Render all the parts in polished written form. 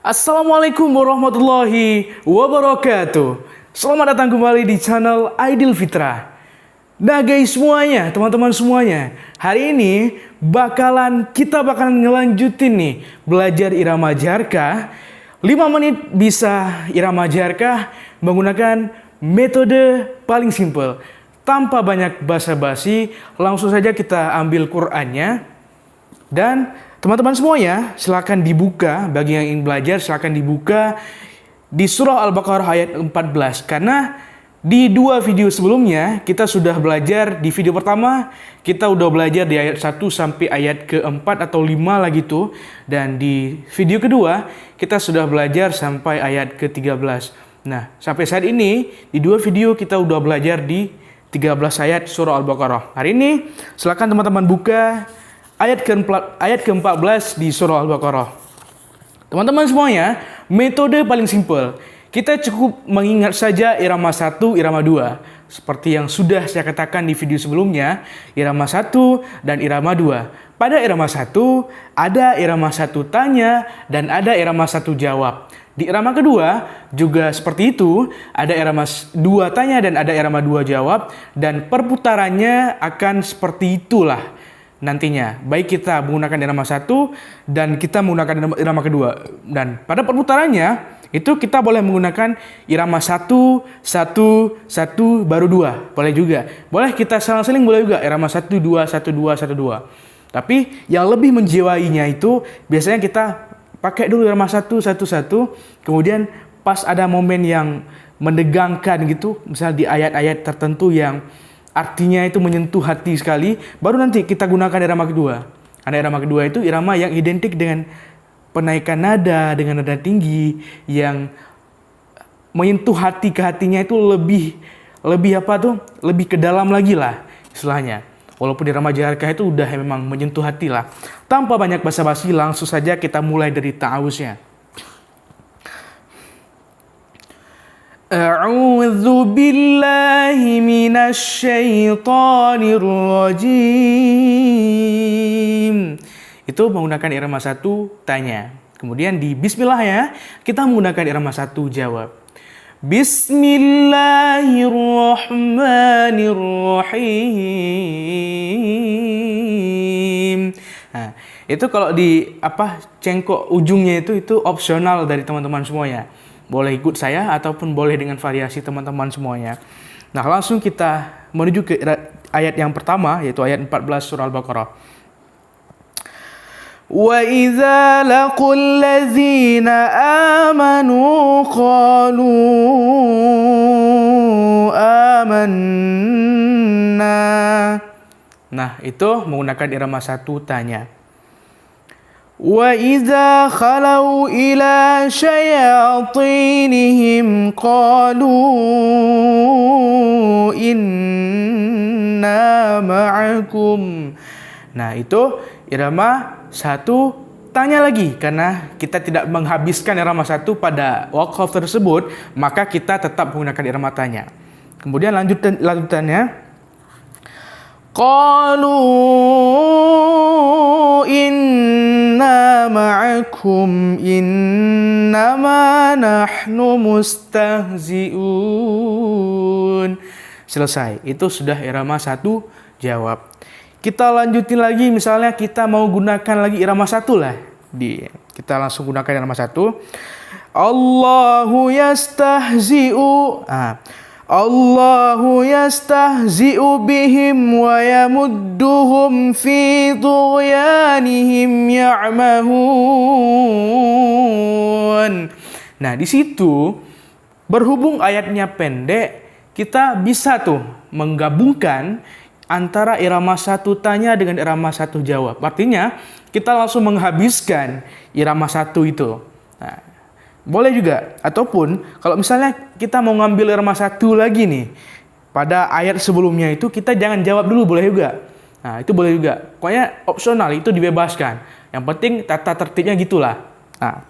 Assalamualaikum warahmatullahi wabarakatuh. Selamat datang kembali di channel Aidil Fitrah. Nah guys semuanya, teman-teman semuanya, hari ini kita bakalan ngelanjutin nih belajar irama jarkah. 5 menit bisa irama jarkah menggunakan metode paling simple. Tanpa banyak basa-basi, langsung saja kita ambil Qur'annya. Dan teman-teman semuanya, silakan dibuka, bagi yang ingin belajar silakan dibuka di surah Al-Baqarah ayat 14. Karena di 2 video sebelumnya kita sudah belajar. Di video pertama kita udah belajar di ayat 1 sampai ayat ke-4 atau 5 lagi tuh. Dan di video kedua kita sudah belajar sampai ayat ke-13. Nah, sampai saat ini di 2 video kita udah belajar di 13 ayat surah Al-Baqarah. Hari ini silakan teman-teman buka ayat ke-14 di surah Al-Baqarah. Teman-teman semuanya, metode paling simpel. Kita cukup mengingat saja irama 1, irama 2. Seperti yang sudah saya katakan di video sebelumnya, irama 1 dan irama 2. Pada irama 1, ada irama 1 tanya dan ada irama 1 jawab. Di irama kedua juga seperti itu, ada irama 2 tanya dan ada irama 2 jawab. Dan perputarannya akan seperti itulah nantinya, baik kita menggunakan irama 1 dan kita menggunakan irama kedua. Dan pada perputarannya itu kita boleh menggunakan irama 1, 1, 1, baru 2. Boleh juga. Boleh kita selang-seling, boleh juga irama 1, 2, 1, 2, 1, 2. Tapi yang lebih menjiwainya itu biasanya kita pakai dulu irama 1, 1, 1. Kemudian pas ada momen yang mendegangkan gitu, misalnya di ayat-ayat tertentu yang artinya itu menyentuh hati sekali, baru nanti kita gunakan irama kedua. Karena irama kedua itu irama yang identik dengan penaikan nada, dengan nada tinggi, yang menyentuh hati ke hatinya itu lebih ke dalam lagi lah istilahnya. Walaupun irama jarkah itu udah memang menyentuh hati lah. Tanpa banyak basa-basi, langsung saja kita mulai dari ta'awuznya. A'udzu billahi minasy syaithanir rajim. Itu menggunakan irama 1 tanya. Kemudian di bismillahnya kita menggunakan irama 1 jawab. Bismillahirrahmanirrahim. Nah, itu kalau di cengkok ujungnya itu opsional dari teman-teman semuanya. Boleh ikut saya ataupun boleh dengan variasi teman-teman semuanya. Nah, langsung kita menuju ke ayat yang pertama, yaitu ayat 14 surah Al-Baqarah. Wa idza laqul ladzina amanu qalu amanna. Nah, itu menggunakan irama 1 tanya. Wa idza khalau ila syayatinihim qalu inna ma'akum. Nah, itu irama 1 tanya lagi, karena kita tidak menghabiskan irama 1 pada waqaf tersebut, maka kita tetap menggunakan irama tanya. Kemudian lanjutannya qalu inna ma'akum innama nahnu mustahzi'un. Selesai. Itu sudah irama 1 jawab. Kita lanjutin lagi, misalnya kita mau gunakan lagi irama 1 lah. Kita langsung gunakan irama 1. Allahu yastahzi'u. Allahu yastahzi'u bihim wa yamudduhum fi tughyanihim ya'mahun. Nah, di situ berhubung ayatnya pendek, kita bisa tuh menggabungkan antara irama 1 tanya dengan irama 1 jawab. Artinya kita langsung menghabiskan irama 1 itu. Nah, boleh juga. Ataupun kalau misalnya kita mau ngambil irama 1 lagi nih, pada ayat sebelumnya itu kita jangan jawab dulu, boleh juga. Nah, itu boleh juga. Pokoknya opsional, itu dibebaskan. Yang penting tata tertibnya gitulah. Nah,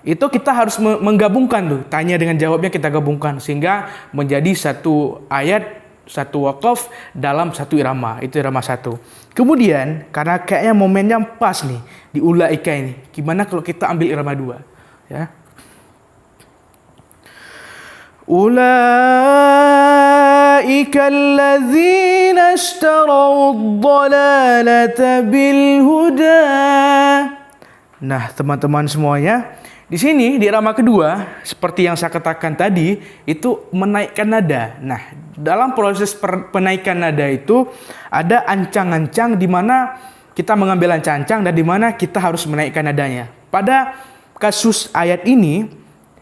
itu kita harus menggabungkan tuh, tanya dengan jawabnya kita gabungkan sehingga menjadi satu ayat satu waqaf dalam satu irama. Itu irama 1. Kemudian karena kayaknya momennya pas nih di ulaika ini. Gimana kalau kita ambil irama 2? Ya. Ulaika allazina ishtaraw ad-dhalalata bil huda. Nah, teman-teman semuanya, di sini di irama kedua, seperti yang saya katakan tadi, itu menaikkan nada. Nah, dalam proses penaikan nada itu ada ancang-ancang di mana kita mengambil ancang-ancang dan di mana kita harus menaikkan nadanya. Pada kasus ayat ini,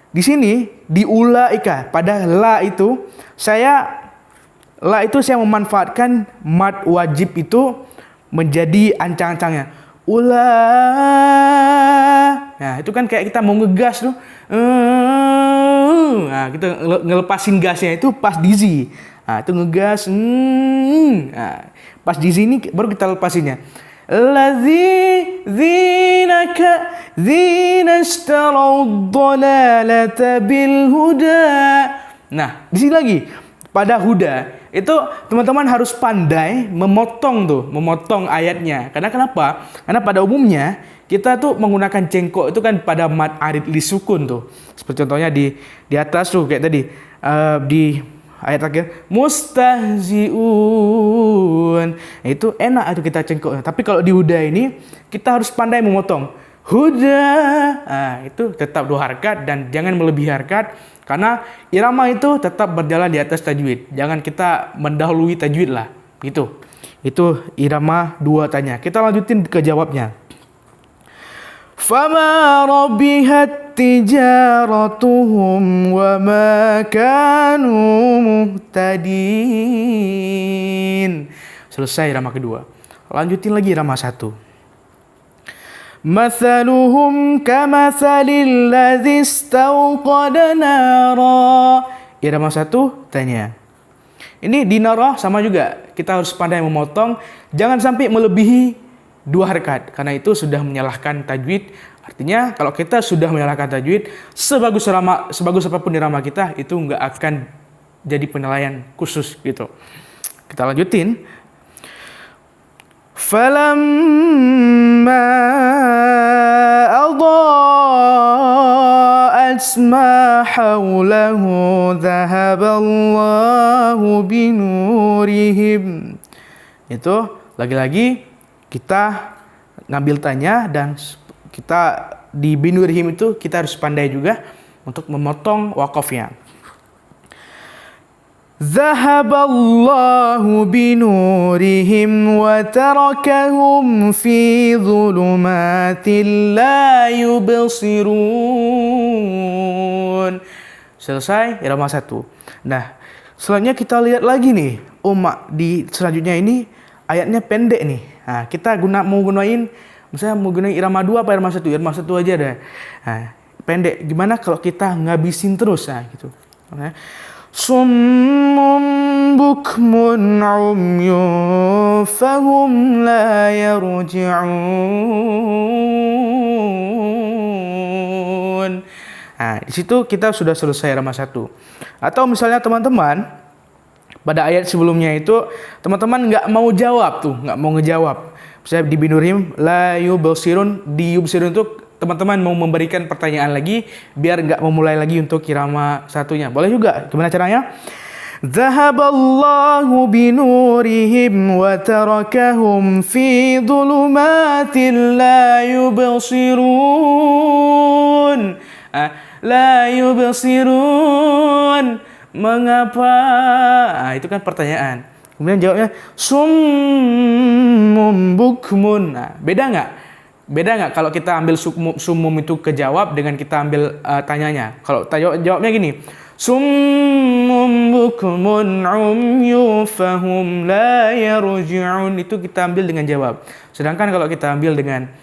di sini di ulaika pada la itu saya memanfaatkan mad wajib itu menjadi ancang-ancangnya. Nah, itu kan kayak kita mau ngegas tuh. Nah, kita ngelepasin gasnya itu pas di Z. Nah, itu ngegas. Nah, pas di Z ini baru kita lepasinnya. Zina ishtaraw ad-dhalalata bil huda. Nah, di sini lagi pada huda itu teman-teman harus pandai memotong ayatnya. Karena kenapa? Karena pada umumnya kita tuh menggunakan cengkok itu kan pada mad arid li sukun tuh. Seperti contohnya di atas tuh kayak tadi di ayat terakhir mustahziun. Itu enak itu kita cengkok. Tapi kalau di huda ini kita harus pandai memotong. Huda. Nah, itu tetap 2 harkat dan jangan melebihi harkat karena irama itu tetap berjalan di atas tajwid. Jangan kita mendahului tajwid lah. Gitu. Itu irama 2 tanya. Kita lanjutin ke jawabnya. Fama rabihat tijaratuhum wa ma kanu muhtadin. Selesai irama kedua. Lanjutin lagi irama 1. Mathaluhum kamathalil ladzi istawqada nara. Irama 1 tanya. Ini di nara sama juga. Kita harus pandai memotong. Jangan sampai melebihi 2 harkat. Karena itu sudah menyalahkan tajwid. Artinya kalau kita sudah menyalahkan tajwid, sebagus apapun irama kita, itu nggak akan jadi penilaian khusus gitu. Kita lanjutin. Falamma adha'at ma hawlahu dhahaballahu binurihim. Itu lagi-lagi kita ngambil tanya dan kita di binurihim itu kita harus pandai juga untuk memotong wakafnya. Zahaballahu binurihim wa tarakahum fi dhulumatin la yubsirun. Selesai irama 1. Nah, selanjutnya kita lihat lagi nih, di selanjutnya ini ayatnya pendek nih. Nah, kita mau gunain irama 2 apa irama 1? Irama 1 aja deh. Nah, pendek. Gimana kalau kita ngabisin terus? Nah, gitu. Nah, Summun bukmun umyun fahum la yarji'un. Nah, di situ kita sudah selesai irama 1. Atau misalnya teman-teman pada ayat sebelumnya itu teman-teman nggak mau jawab tuh, nggak mau ngejawab. Misalnya di binurihim la yubsirun, di yubsirun itu teman-teman mau memberikan pertanyaan lagi biar nggak memulai lagi untuk irama 1-nya. Boleh juga. Gimana caranya? Zahaballahu binurihim wa tarakahum fi dhulumatin la yubsirun. La yubsirun. Mengapa? Nah, itu kan pertanyaan. Kemudian jawabnya summum bukmun. Nah, beda nggak? Beda nggak kalau kita ambil summum itu kejawab dengan kita ambil tanyanya? Kalau jawabnya gini, summum bukmun umyu fahum la yarji'un, itu kita ambil dengan jawab. Sedangkan kalau kita ambil dengan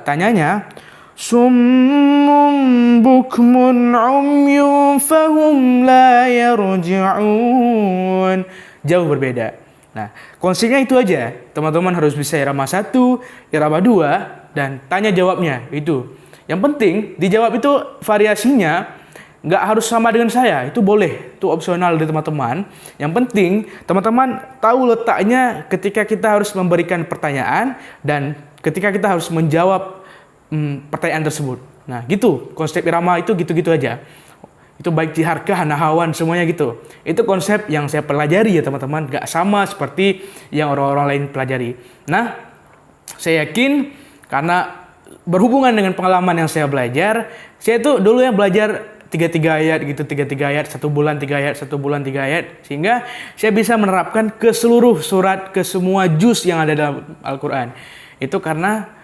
tanyanya, summum bukmun umyu fahum la yarji'un, jauh berbeda. Nah, konsepnya itu aja. Teman-teman harus bisa irama 1, irama 2, dan tanya jawabnya itu. Yang penting dijawab itu variasinya nggak harus sama dengan saya, itu boleh, itu opsional dari teman-teman. Yang penting teman-teman tahu letaknya ketika kita harus memberikan pertanyaan dan ketika kita harus menjawab pertanyaan tersebut. Nah gitu, konsep irama itu gitu-gitu aja. Itu baik jiharkah, nahawan, semuanya gitu. Itu konsep yang saya pelajari ya teman-teman, nggak sama seperti yang orang-orang lain pelajari. Nah, saya yakin karena berhubungan dengan pengalaman yang saya belajar, saya itu dulu ya belajar 3 ayat gitu, 3 ayat, 1 bulan 3 ayat, 1 bulan 3 ayat, sehingga saya bisa menerapkan ke seluruh surat, ke semua juz yang ada dalam Al-Quran. Itu karena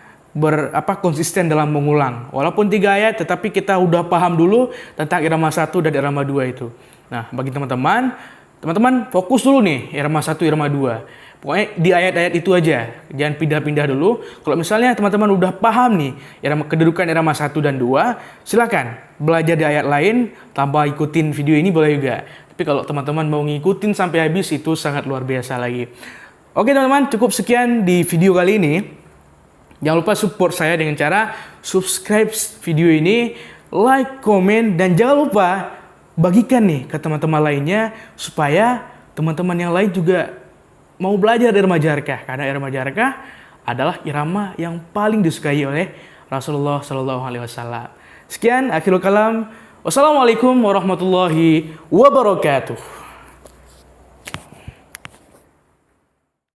konsisten dalam mengulang. Walaupun 3 ayat, tetapi kita udah paham dulu tentang irama 1 dan irama 2 itu. Nah, bagi teman-teman fokus dulu nih, irama 1, irama 2. Pokoknya di ayat-ayat itu aja, jangan pindah-pindah dulu. Kalau misalnya teman-teman udah paham nih kedudukan irama 1 dan 2, silakan belajar di ayat lain tanpa ikutin video ini boleh juga. Tapi kalau teman-teman mau ngikutin sampai habis itu sangat luar biasa lagi. Oke teman-teman, cukup sekian di video kali ini. Jangan lupa support saya dengan cara subscribe video ini, like, komen, dan jangan lupa bagikan nih ke teman-teman lainnya supaya teman-teman yang lain juga mau belajar irama Jarkah, karena irama Jarkah adalah irama yang paling disukai oleh Rasulullah Shallallahu Alaihi Wasallam. Sekian akhirul kalam. Wassalamualaikum warahmatullahi wabarakatuh.